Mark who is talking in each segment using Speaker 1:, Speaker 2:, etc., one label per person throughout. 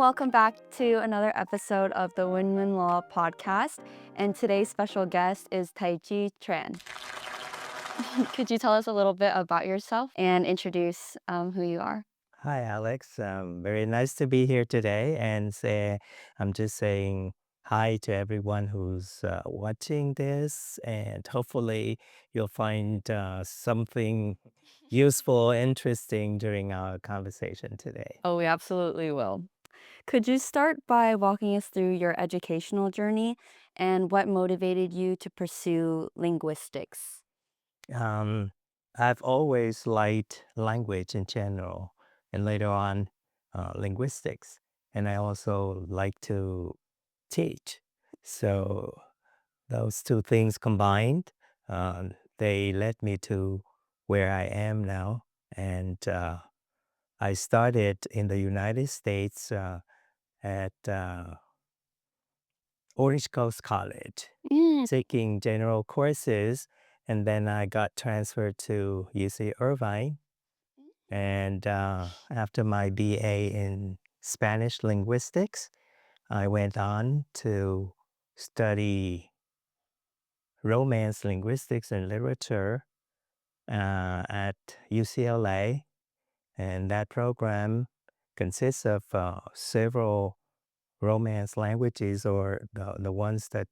Speaker 1: welcome back to another episode of the Win-Win Law podcast. And today's special guest is Thầy Trí Trần. Could you tell us a little bit about yourself and introduce who you are?
Speaker 2: Hi, Alex. Very nice to be here today. And I'm just saying hi to everyone who's watching this. And hopefully, you'll find something useful, interesting during our conversation today.
Speaker 1: Oh, we absolutely will. Could you start by walking us through your educational journey and what motivated you to pursue linguistics?
Speaker 2: Um, I've always liked language in general, and later on, linguistics. And I also like to teach. So those two things combined, they led me to where I am now. And I started in the United States at Orange Coast College,
Speaker 1: Mm.
Speaker 2: taking general courses. And then I got transferred to UC Irvine. And after my BA in Spanish linguistics, I went on to study Romance Linguistics and Literature at UCLA. And that program consists of several Romance languages, or the ones that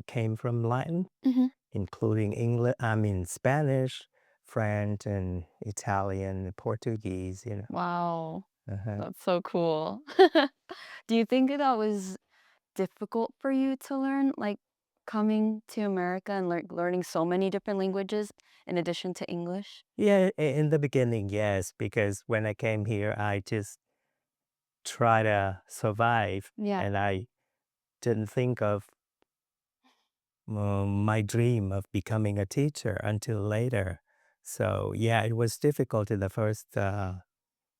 Speaker 2: came from Latin,
Speaker 1: Mhm.
Speaker 2: including Spanish, French, and Italian, Portuguese.
Speaker 1: Wow,
Speaker 2: Uh-huh.
Speaker 1: that's so cool. Do you think that was difficult for you to learn, like coming to America and learning so many different languages in addition to English?
Speaker 2: Yeah, in the beginning, yes, because when I came here, I just try to survive,
Speaker 1: Yeah.
Speaker 2: and I didn't think of my dream of becoming a teacher until later. So yeah, it was difficult in the first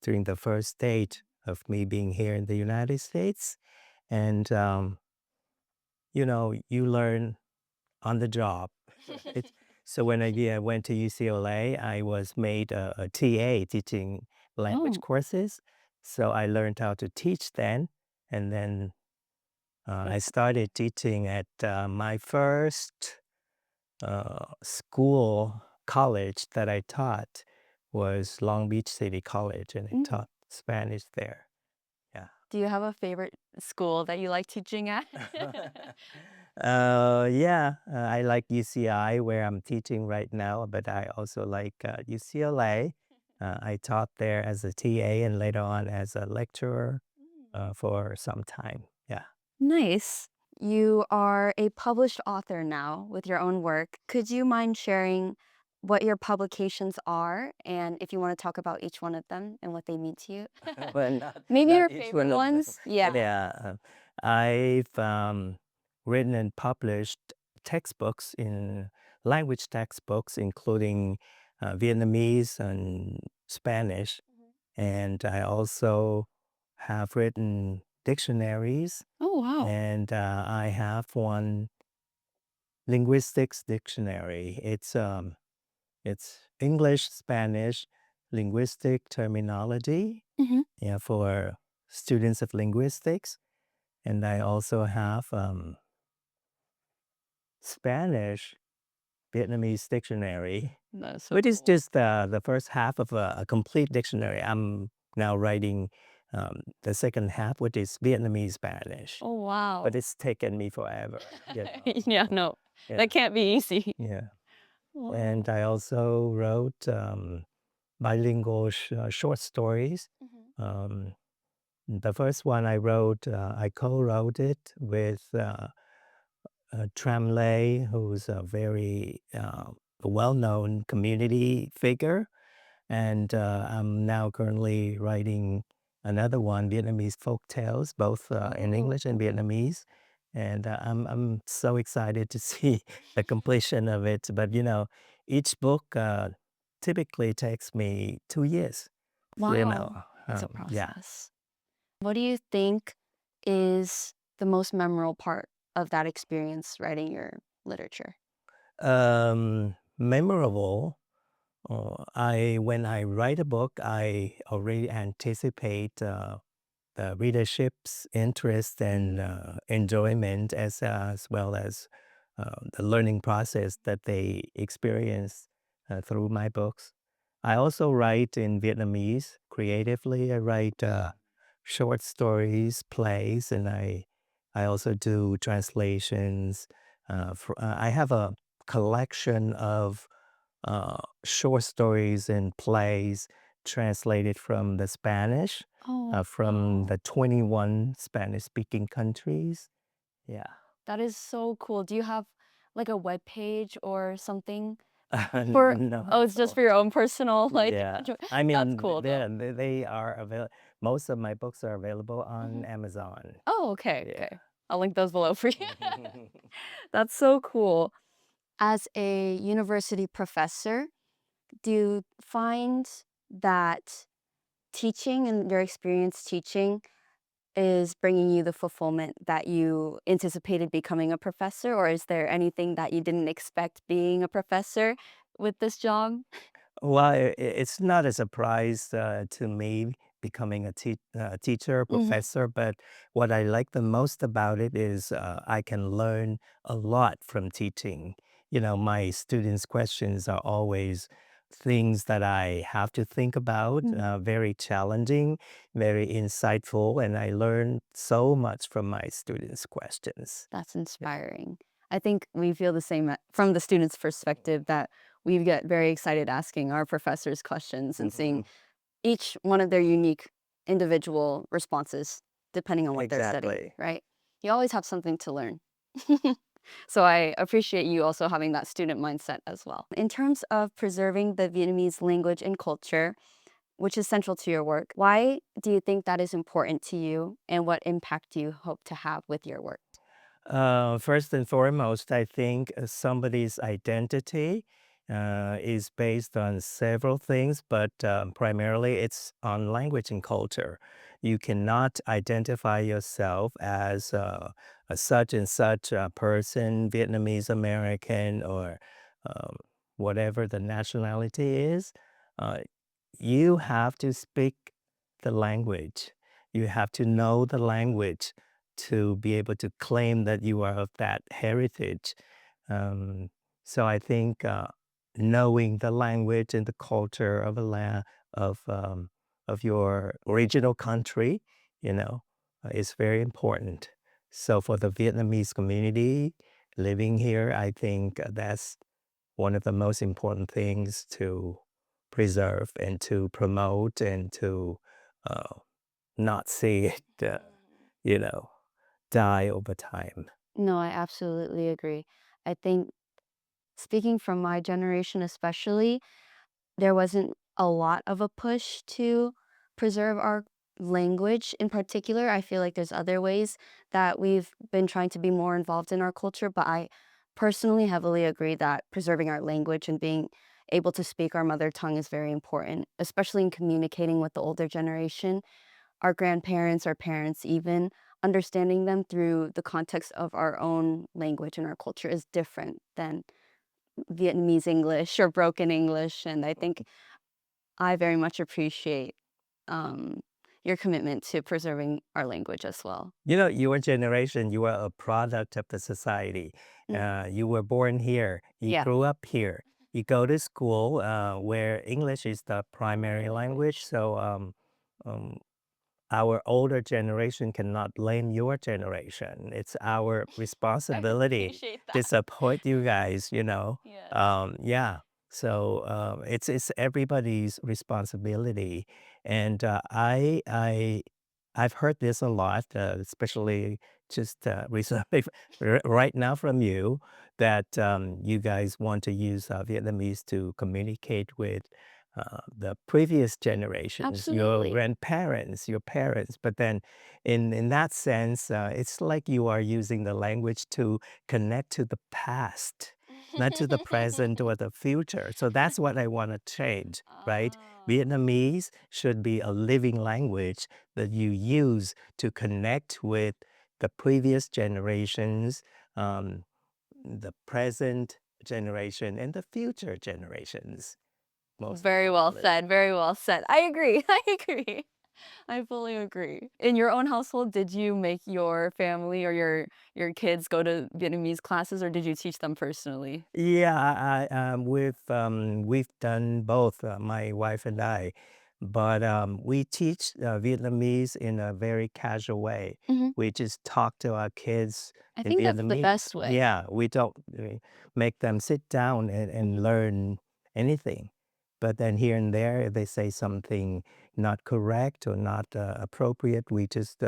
Speaker 2: during the first stage of me being here in the United States, and you learn on the job. It's, so when I went to UCLA, I was made a TA, teaching language
Speaker 1: Oh.
Speaker 2: courses. So I learned how to teach then, and then I started teaching at my first college that I taught was Long Beach City College, and I
Speaker 1: Mm.
Speaker 2: taught Spanish there. Yeah.
Speaker 1: Do you have a favorite school that you like teaching at?
Speaker 2: Yeah, I like UCI where I'm teaching right now, but I also like UCLA. I taught there as a TA and later on as a lecturer for some time. Yeah.
Speaker 1: Nice. You are a published author now with your own work. Could you mind sharing what your publications are and if you want to talk about each one of them and what they mean to you?
Speaker 2: Well, not
Speaker 1: Maybe
Speaker 2: not
Speaker 1: your
Speaker 2: each
Speaker 1: favorite
Speaker 2: one of them.
Speaker 1: ones? Yeah.
Speaker 2: Yeah, I've written and published textbooks in language textbooks, including Vietnamese and Spanish,
Speaker 1: Mhm.
Speaker 2: and I also have written dictionaries,
Speaker 1: Oh, wow.
Speaker 2: and I have one linguistics dictionary. It's English, Spanish, linguistic terminology,
Speaker 1: Hmm.
Speaker 2: yeah, for students of linguistics. And I also have Spanish Vietnamese dictionary,
Speaker 1: That's so
Speaker 2: which is
Speaker 1: cool.
Speaker 2: just the first half of a complete dictionary. I'm now writing the second half, which is Vietnamese Spanish.
Speaker 1: Oh, wow.
Speaker 2: But it's taken me forever.
Speaker 1: Yeah, no,
Speaker 2: Yeah,
Speaker 1: that can't be easy.
Speaker 2: yeah.
Speaker 1: Wow.
Speaker 2: And I also wrote bilingual short stories.
Speaker 1: Mhm.
Speaker 2: Um, the first one I wrote, I co-wrote it with Tran, who's a very well-known community figure. And I'm now currently writing another one, Vietnamese folk tales, both in
Speaker 1: Oh,
Speaker 2: English and Vietnamese. And I'm so excited to see the completion of it. But each book typically takes me 2 years. You know,
Speaker 1: wow. It's a
Speaker 2: yeah.
Speaker 1: process. What do you think is the most memorable part of that experience writing your literature?
Speaker 2: Memorable. I when I write a book, I already anticipate the readership's interest and enjoyment as well as the learning process that they experience through my books. I also write in Vietnamese creatively. I write short stories, plays, and I also do translations. I have a collection of short stories and plays translated from the Spanish,
Speaker 1: Oh,
Speaker 2: from the 21 Spanish-speaking countries. Yeah.
Speaker 1: that is so cool. Do you have like a web page or something for?
Speaker 2: No,
Speaker 1: Oh, it's just for your own personal like.
Speaker 2: yeah.
Speaker 1: enjoy-
Speaker 2: I
Speaker 1: That's
Speaker 2: mean,
Speaker 1: cool though.
Speaker 2: they are available. Most of my books are available on
Speaker 1: Mhm.
Speaker 2: Amazon.
Speaker 1: Oh, okay,
Speaker 2: Yeah.
Speaker 1: okay. I'll link those below for you. That's so cool. As a university professor, do you find that teaching and your experience teaching is bringing you the fulfillment that you anticipated becoming a professor, or is there anything that you didn't expect being a professor with this job?
Speaker 2: Well, it's not a surprise to me becoming a teacher,
Speaker 1: Mhm.
Speaker 2: professor, but what I like the most about it is I can learn a lot from teaching. You know, my students' questions are always things that I have to think about,
Speaker 1: Mm.
Speaker 2: very challenging, very insightful, and I learn so much from my students' questions.
Speaker 1: That's inspiring. I think we feel the same from the students' perspective that we get very excited asking our professors questions and seeing each one of their unique individual responses depending on what they're studying,
Speaker 2: Exactly.
Speaker 1: right? You always have something to learn. So I appreciate you also having that student mindset as well. In terms of preserving the Vietnamese language and culture, which is central to your work, why do you think that is important to you and what impact do you hope to have with your work?
Speaker 2: First and foremost, I think somebody's identity is based on several things, but primarily it's on language and culture. You cannot identify yourself as a such and such person, Vietnamese American, or um, whatever the nationality is. Uh, you have to speak the language. You have to know the language to be able to claim that you are of that heritage. Um, so I think knowing the language and the culture of of um, of your original country, you know, is very important. So for the Vietnamese community living here, I think that's one of the most important things to preserve and to promote and to uh, not see it, you know, die over time.
Speaker 1: No, I absolutely agree. I think speaking from my generation especially, there wasn't a lot of a push to preserve our language in particular. I feel like there's other ways that we've been trying to be more involved in our culture, but I personally heavily agree that preserving our language and being able to speak our mother tongue is very important, especially in communicating with the older generation, our grandparents, our parents even. Understanding them through the context of our own language and our culture is different than Vietnamese English or broken English, and I think I very much appreciate, um, your commitment to preserving our language as well.
Speaker 2: You know, your generation, you are a product of the society.
Speaker 1: Mm.
Speaker 2: You were born here. You
Speaker 1: Yeah.
Speaker 2: grew up here. You go to school where English is the primary language. So um, our older generation cannot blame your generation. It's our
Speaker 1: I
Speaker 2: responsibility
Speaker 1: appreciate
Speaker 2: to
Speaker 1: that.
Speaker 2: support you guys, you know.
Speaker 1: Yes.
Speaker 2: Yeah. So it's everybody's responsibility, and I've heard this a lot, especially just recently, right now from you, that you guys want to use Vietnamese to communicate with the previous generations, your
Speaker 1: Absolutely.
Speaker 2: grandparents, your parents. But then, in that sense, it's like you are using the language to connect to the past, not to the present or the future. So that's what I want to change, right?
Speaker 1: Oh.
Speaker 2: Vietnamese should be a living language that you use to connect with the previous generations, um, the present generation, and the future generations, most
Speaker 1: Very well
Speaker 2: importantly.
Speaker 1: said, very well said. I agree, I agree. I fully agree. In your own household, did you make your family or your kids go to Vietnamese classes, or did you teach them personally?
Speaker 2: Yeah, we've done both, my wife and I, but we teach Vietnamese in a very casual way.
Speaker 1: Mhm.
Speaker 2: We just talk to our kids
Speaker 1: I
Speaker 2: in
Speaker 1: think that's the
Speaker 2: Vietnamese.
Speaker 1: best way.
Speaker 2: Yeah, we don't make them sit down and
Speaker 1: Mhm.
Speaker 2: learn anything. But then here and there, if they say something not correct or not appropriate, we just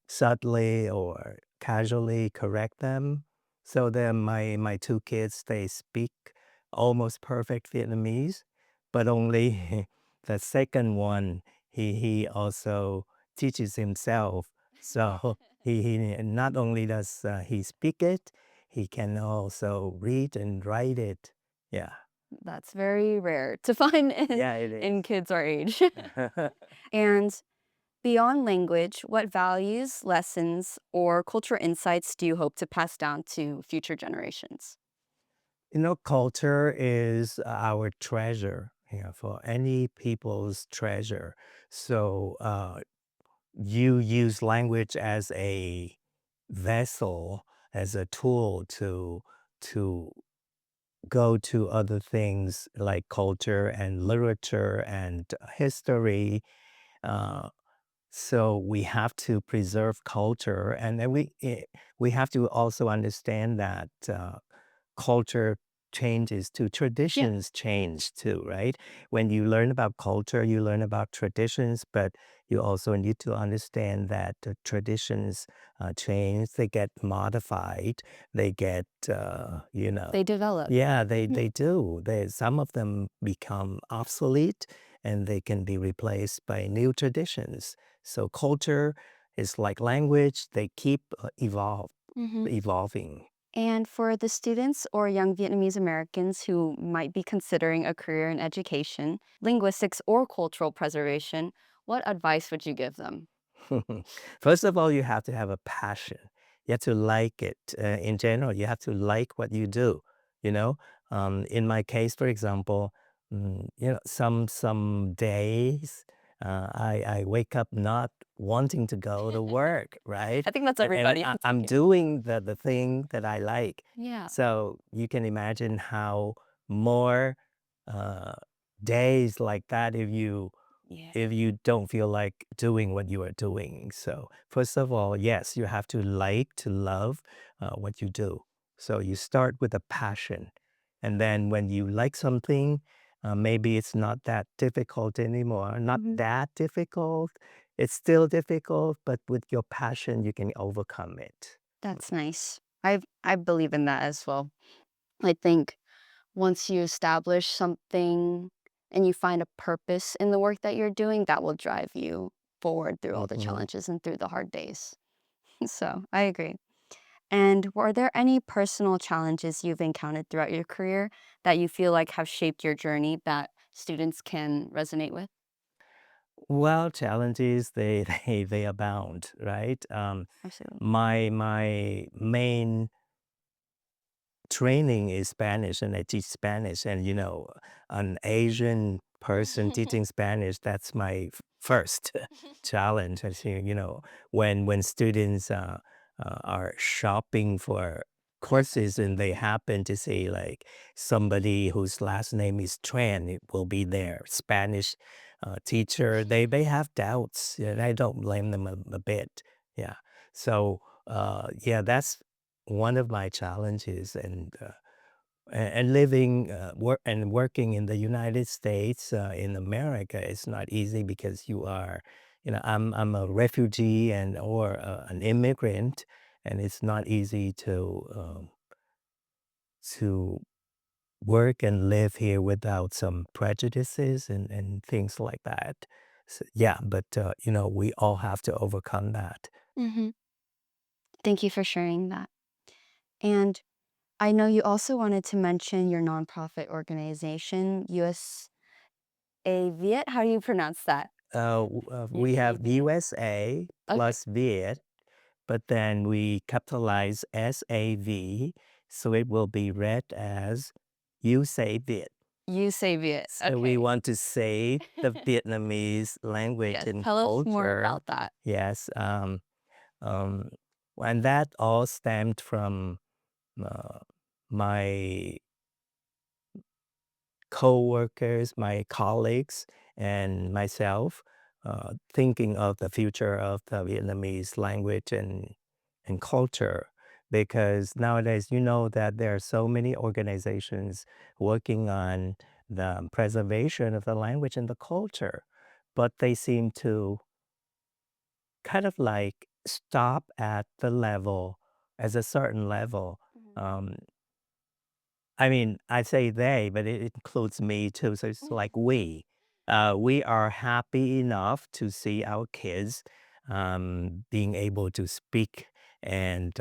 Speaker 2: subtly or casually correct them. So then my two kids, they speak almost perfect Vietnamese, but only the second one, he also teaches himself. So he not only does he speak it, he can also read and write it. Yeah.
Speaker 1: That's very rare to find
Speaker 2: Yeah, it
Speaker 1: in
Speaker 2: is.
Speaker 1: kids our age. And beyond language, what values, lessons, or cultural insights do you hope to pass down to future generations?
Speaker 2: You know, culture is our treasure, for any people's treasure. So you use language as a vessel, as a tool to go to other things like culture and literature and history. Uh, so we have to preserve culture, and then we have to also understand that culture changes too,
Speaker 1: Yeah,
Speaker 2: traditions change too, right? When you learn about culture, you learn about traditions, but you also need to understand that the traditions change, they get modified, they get,
Speaker 1: they develop.
Speaker 2: yeah,
Speaker 1: Mhm.
Speaker 2: they do. Some of them become obsolete and they can be replaced by new traditions. So culture is like language, they keep
Speaker 1: Mhm.
Speaker 2: evolving.
Speaker 1: And for the students or young Vietnamese Americans who might be considering a career in education, linguistics, or cultural preservation, what advice would you give them?
Speaker 2: First of all, you have to have a passion. You have to like it. In general, you have to like what you do. You know, in my case, for example, some days I wake up not wanting to go to work, right?
Speaker 1: I think that's
Speaker 2: And
Speaker 1: everybody. It's
Speaker 2: I'm
Speaker 1: okay.
Speaker 2: doing the thing that I like.
Speaker 1: Yeah.
Speaker 2: So you can imagine how more uh, days like that
Speaker 1: Yeah.
Speaker 2: if you don't feel like doing what you are doing. So, first of all, yes, you have to like, to love what you do. So, you start with a passion. And then when you like something, maybe it's not that difficult anymore. Not
Speaker 1: Mhm.
Speaker 2: that difficult. It's still difficult, but with your passion, you can overcome it.
Speaker 1: That's nice. I believe in that as well. I think once you establish something and you find a purpose in the work that you're doing, that will drive you forward through all the
Speaker 2: Mhm.
Speaker 1: challenges and through the hard days. So I agree. And were there any personal challenges you've encountered throughout your career that you feel like have shaped your journey that students can resonate with?
Speaker 2: Well, challenges they abound, right?
Speaker 1: Absolutely.
Speaker 2: My main training is Spanish and I teach Spanish. And, an Asian person teaching Spanish, that's my first challenge. I see, when students are shopping for courses and they happen to say like somebody whose last name is Tran, it will be their Spanish teacher. They have doubts, and I don't blame them a bit. Yeah. So, yeah, that's one of my challenges, and living working in the United States, in America is not easy because I'm a refugee and or an immigrant, and it's not easy to work and live here without some prejudices and things like that. So, yeah, but we all have to overcome that.
Speaker 1: Hmm. Thank you for sharing that. And I know you also wanted to mention your nonprofit organization, USAviet. How do you pronounce that?
Speaker 2: We have
Speaker 1: USAviet.
Speaker 2: USA
Speaker 1: Okay.
Speaker 2: plus Viet, but then we capitalize SAV, so it will be read as USAviet.
Speaker 1: USAviet.
Speaker 2: So we
Speaker 1: Okay.
Speaker 2: want to save the Vietnamese language
Speaker 1: Yes.
Speaker 2: and
Speaker 1: Tell us more
Speaker 2: culture.
Speaker 1: about that.
Speaker 2: Yes. Um, and that all stemmed from uh, my co-workers, my colleagues, and myself thinking of the future of the Vietnamese language and culture. Because nowadays, you know that there are so many organizations working on the preservation of the language and the culture, but they seem to kind of like stop at the level, as a certain level.
Speaker 1: Mhm.
Speaker 2: Um, I mean, I say they, but it includes me too. So it's like we. We are happy enough to see our kids being able to speak and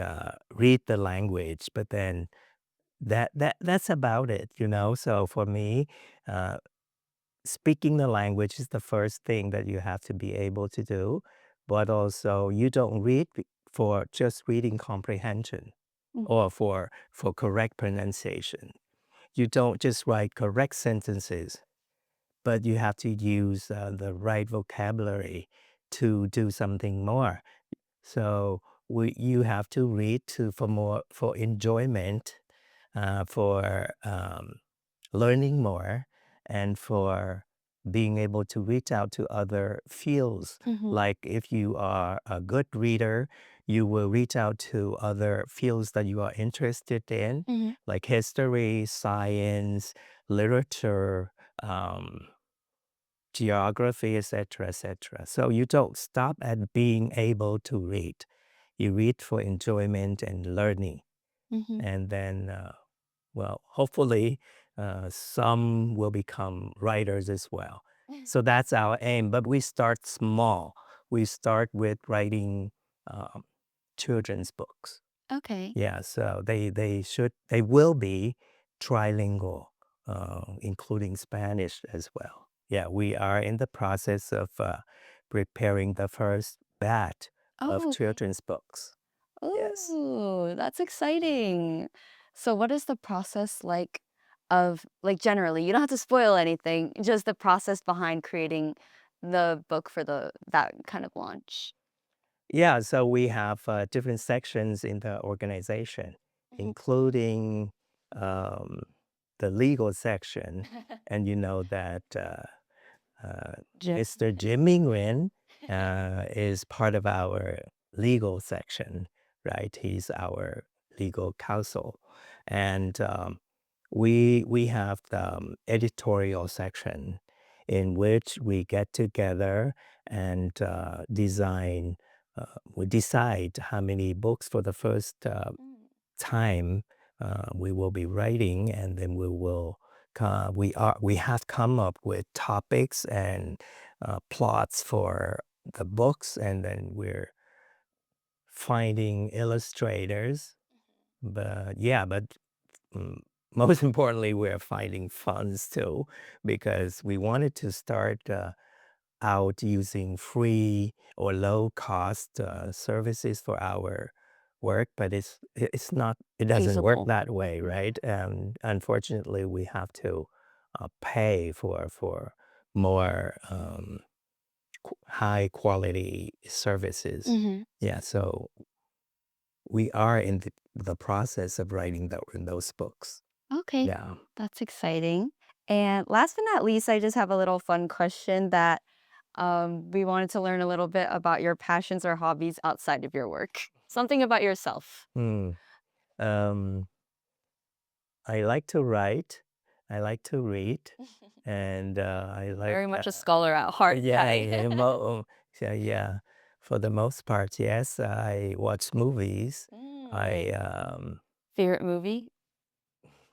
Speaker 2: read the language, but then that's about it, you know. So for me, uh, speaking the language is the first thing that you have to be able to do, but also you don't read for just reading comprehension
Speaker 1: Mhm.
Speaker 2: or for correct pronunciation. You don't just write correct sentences, but you have to use the right vocabulary to do something more. So you have to read to for more for enjoyment, for learning more, and for being able to reach out to other fields.
Speaker 1: Mhm.
Speaker 2: Like if you are a good reader, you will reach out to other fields that you are interested in,
Speaker 1: Mhm.
Speaker 2: like history, science, literature, um, geography, etc., etc. So you don't stop at being able to read. You read for enjoyment and learning.
Speaker 1: Mhm.
Speaker 2: And then, well, hopefully, some will become writers as well. So that's our aim. But we start small. We start with writing um, children's books.
Speaker 1: Okay.
Speaker 2: Yeah, so they will be trilingual, including Spanish as well. Yeah, we are in the process of preparing the first batch of
Speaker 1: Oh, okay.
Speaker 2: children's books. Yes.
Speaker 1: Oh, that's exciting. So what is the process like of like generally, you don't have to spoil anything, just the process behind creating the book for the that kind of launch.
Speaker 2: Yeah, so we have different sections in the organization,
Speaker 1: Mhm.
Speaker 2: including um, the legal section. And you know that uh,
Speaker 1: Jim.
Speaker 2: Mr. Jim Mingren is part of our legal section, right? He's our legal counsel. And we have the editorial section in which we get together and we decide how many books for the first
Speaker 1: Mm.
Speaker 2: time we will be writing, and then we have come up with topics and plots for the books, and then we're finding illustrators. But yeah, but mm, most importantly, we're finding funds too, because we wanted to start out using free or low cost services for our work, but it's not, it doesn't work
Speaker 1: Feasible.
Speaker 2: that way, right? Unfortunately, we have to pay for more high quality services.
Speaker 1: Mhm.
Speaker 2: Yeah, so we are in the process of writing those books.
Speaker 1: Okay,
Speaker 2: Yeah.
Speaker 1: that's exciting. And last but not least, I just have a little fun question that we wanted to learn a little bit about your passions or hobbies outside of your work. Something about yourself.
Speaker 2: Hmm. Um, I like to write. I like to read, and I like
Speaker 1: Very much a scholar at heart,
Speaker 2: yeah,
Speaker 1: Tai.
Speaker 2: yeah, so yeah. For the most part, yes. I watch movies. I
Speaker 1: Mm. Favorite movie?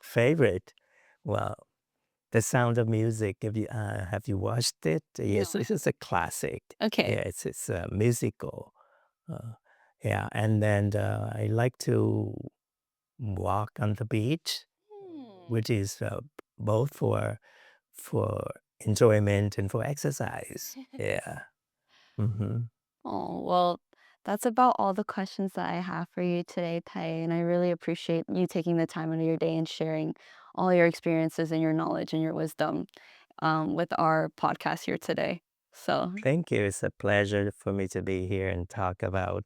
Speaker 2: favorite. Well, The Sound of Music. Have you watched it?
Speaker 1: No,
Speaker 2: Yes,
Speaker 1: I
Speaker 2: this is a classic.
Speaker 1: okay.
Speaker 2: Yeah, it's a musical. Uh, yeah, and then I like to walk on the beach,
Speaker 1: Hmm.
Speaker 2: which is both for enjoyment and for exercise. Yeah. Mhm.
Speaker 1: Oh, well, that's about all the questions that I have for you today, Tai, and I really appreciate you taking the time out of your day and sharing all your experiences and your knowledge and your wisdom with our podcast here today. So
Speaker 2: Thank you. It's a pleasure for me to be here and talk about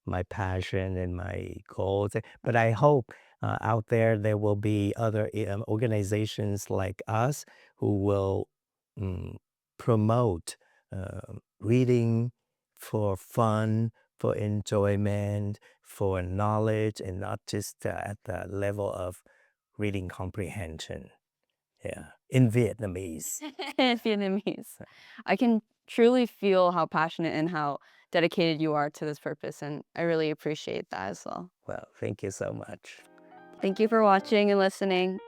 Speaker 2: my passion and my goals. But I hope out there will be other organizations like us who will mm, promote reading for fun, for enjoyment, for knowledge, and not just at the level of reading comprehension. Yeah, in Vietnamese.
Speaker 1: Vietnamese. I can truly feel how passionate and how dedicated you are to this purpose, and I really appreciate that as well.
Speaker 2: Well, thank you so much.
Speaker 1: Thank you for watching and listening.